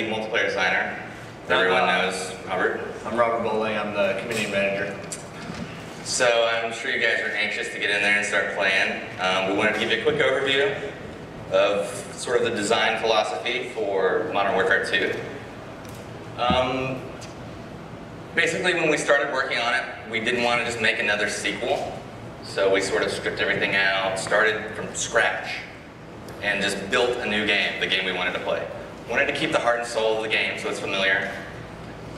lead multiplayer designer. Everyone knows Robert. I'm Robert Bowling. I'm the community manager. So I'm sure you guys are anxious to get in there and start playing. We wanted to give you a quick overview of sort of the design philosophy for Modern Warfare 2. Basically, when we started working on it, we didn't want to just make another sequel. So we sort of stripped everything out, started from scratch, and just built a new game, the game we wanted to play. We wanted to keep the heart and soul of the game so it's familiar,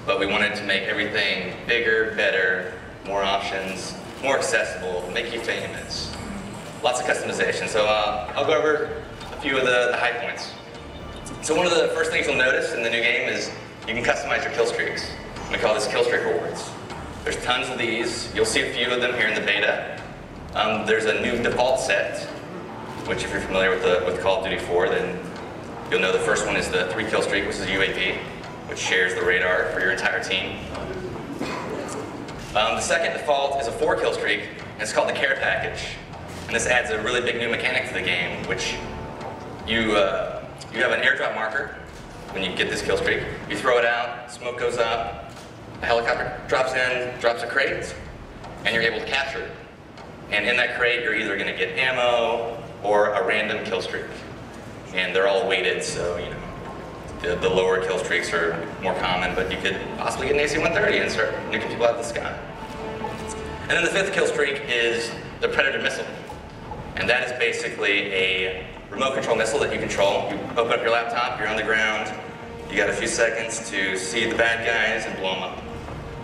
but we wanted to make everything bigger, better, more options, more accessible, make you famous. Lots of customization. So I'll go over a few of the high points. So one of the first things you'll notice in the new game is you can customize your kill streaks. We call this kill streak rewards. There's tons of these. You'll see a few of them here in the beta. There's a new default set, which if you're familiar with Call of Duty 4, then you'll know the first one is the 3 kill streak, which is UAV, which shares the radar for your entire team. The second default is a 4 kill streak, and it's called the care package. And this adds a really big new mechanic to the game, which you have an airdrop marker when you get this kill streak. You throw it out, smoke goes up, a helicopter drops in, drops a crate, and you're able to capture it. And in that crate, you're either going to get ammo or a random kill streak. And they're all weighted, so you know the lower kill streaks are more common, but you could possibly get an AC-130 and start nuking people out of the sky. And then the 5th kill streak is the Predator missile. And that is basically a remote control missile that you control. You open up your laptop, you're on the ground, you got a few seconds to see the bad guys and blow them up.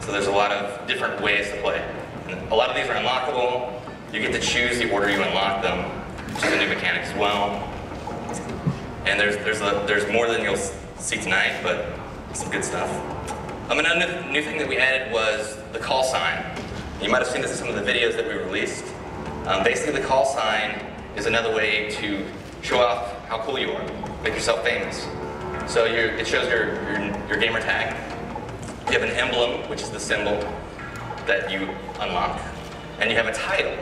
So there's a lot of different ways to play. And a lot of these are unlockable. You get to choose the order you unlock them, which is a new mechanic as well. And there's more than you'll see tonight, but some good stuff. Another new thing that we added was the call sign. You might have seen this in some of the videos that we released. Basically, the call sign is another way to show off how cool you are, make yourself famous. So it shows your gamer tag. You have an emblem, which is the symbol that you unlock, and you have a title,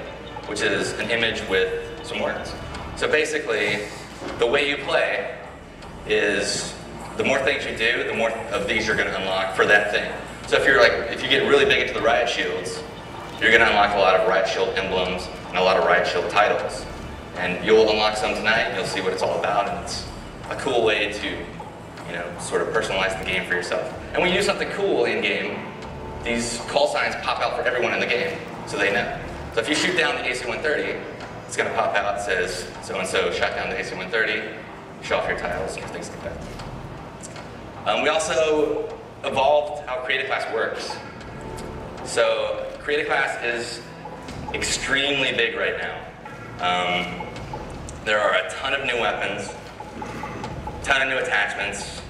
which is an image with some words. So basically, the way you play is the more things you do, the more of these you're going to unlock for that thing. So if you get really big into the riot shields, you're going to unlock a lot of riot shield emblems and a lot of riot shield titles. And you'll unlock some tonight, and you'll see what it's all about, and it's a cool way to, sort of personalize the game for yourself. And when you do something cool in-game, these call signs pop out for everyone in the game, so they know. So if you shoot down the AC-130, it's going to pop out, it says, so-and-so shot down the AC-130, show off your titles and things like that. We also evolved how Creative Class works. So Creative Class is extremely big right now. There are a ton of new weapons, a ton of new attachments,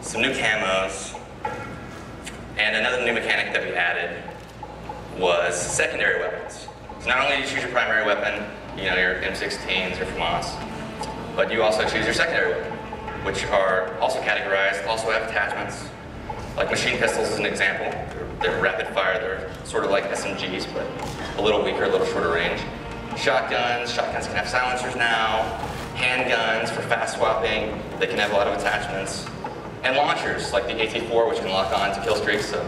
some new camos, and another new mechanic that we added was secondary weapons. So not only do you choose your primary weapon, your M16s or FAMAS, but you also choose your secondary weapon, which are also categorized, also have attachments. Like machine pistols is an example. They're rapid fire, they're sort of like SMGs, but a little weaker, a little shorter range. Shotguns can have silencers now. Handguns for fast swapping, they can have a lot of attachments. And launchers, like the AT-4, which can lock on to kill streaks. So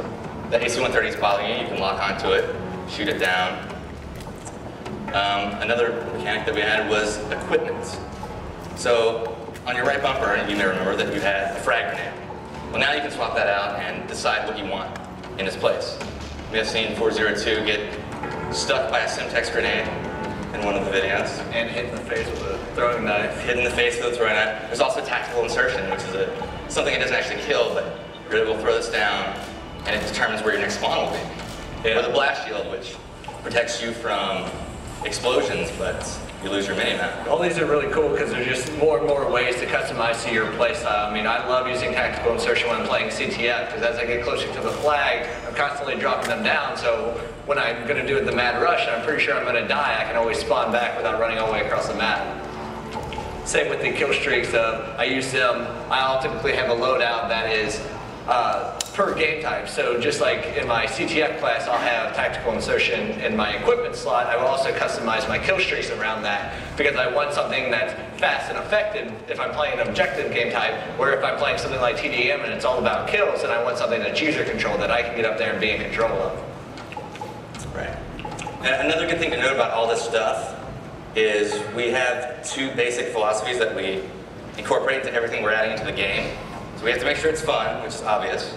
the AC-130 is bothering you, you can lock onto it, shoot it down. Another mechanic that we added was equipment. So on your right bumper, you may remember that you had a frag grenade. Well, now you can swap that out and decide what you want in its place. We have seen 402 get stuck by a Semtex grenade in one of the videos. And hit in the face with a throwing knife. Hit in the face with a throwing knife. There's also tactical insertion, which is something that doesn't actually kill, but you're able to throw this down and it determines where your next spawn will be. Yeah. Or the blast shield, which protects you from explosions, but you lose your mini-map. All these are really cool because there's just more and more ways to customize to your playstyle. I mean, I love using tactical insertion when I'm playing CTF because as I get closer to the flag, I'm constantly dropping them down. So when I'm going to do the mad rush and I'm pretty sure I'm going to die, I can always spawn back without running all the way across the map. Same with the kill streaks. I use them. I'll typically have a loadout that is per game type. So just like in my CTF class, I'll have tactical insertion in my equipment slot. I will also customize my kill streaks around that because I want something that's fast and effective if I'm playing an objective game type, or if I'm playing something like TDM and it's all about kills, and I want something that's user control that I can get up there and be in control of. Right. And another good thing to note about all this stuff is we have two basic philosophies that we incorporate into everything we're adding into the game. So we have to make sure it's fun, which is obvious,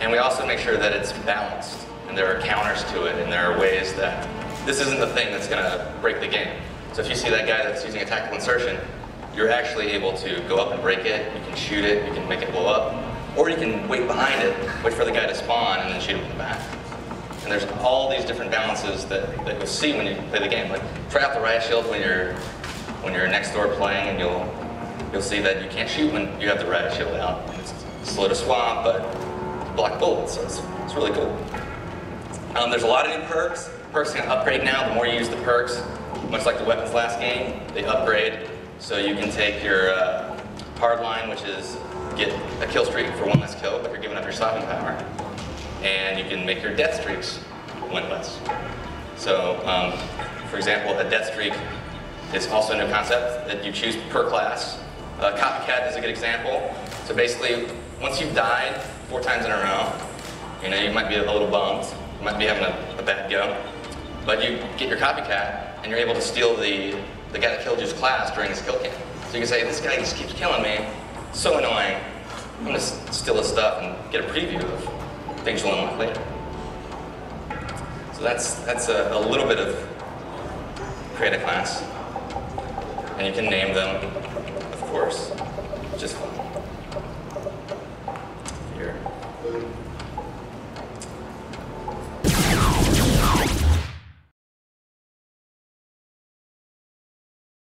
and we also make sure that it's balanced, and there are counters to it, and there are ways that this isn't the thing that's going to break the game. So if you see that guy that's using a tactical insertion, you're actually able to go up and break it, you can shoot it, you can make it blow up, or you can wait behind it, wait for the guy to spawn, and then shoot him in the back. And there's all these different balances that you'll see when you play the game. Like, try out the riot shield when you're next door playing, and you'll see that you can't shoot when you have the riot shield out. It's slow to swap, but block bullets, so it's really cool. There's a lot of new perks. Perks can upgrade now. The more you use the perks, much like the weapons last game, they upgrade. So you can take your hard line, which is get a kill streak for one less kill, but you're giving up your stopping power. And you can make your death streaks winless. So, for example, a death streak is also a new concept that you choose per class. Copycat is a good example. So basically, once you've died 4 times in a row, you might be a little bummed, you might be having a bad go, but you get your copycat and you're able to steal the guy that killed you's class during his kill cam. So you can say, this guy just keeps killing me, so annoying, I'm gonna steal his stuff and get a preview of things you'll unlock later. So that's a little bit of create a class, and you can name them, of course, just fine.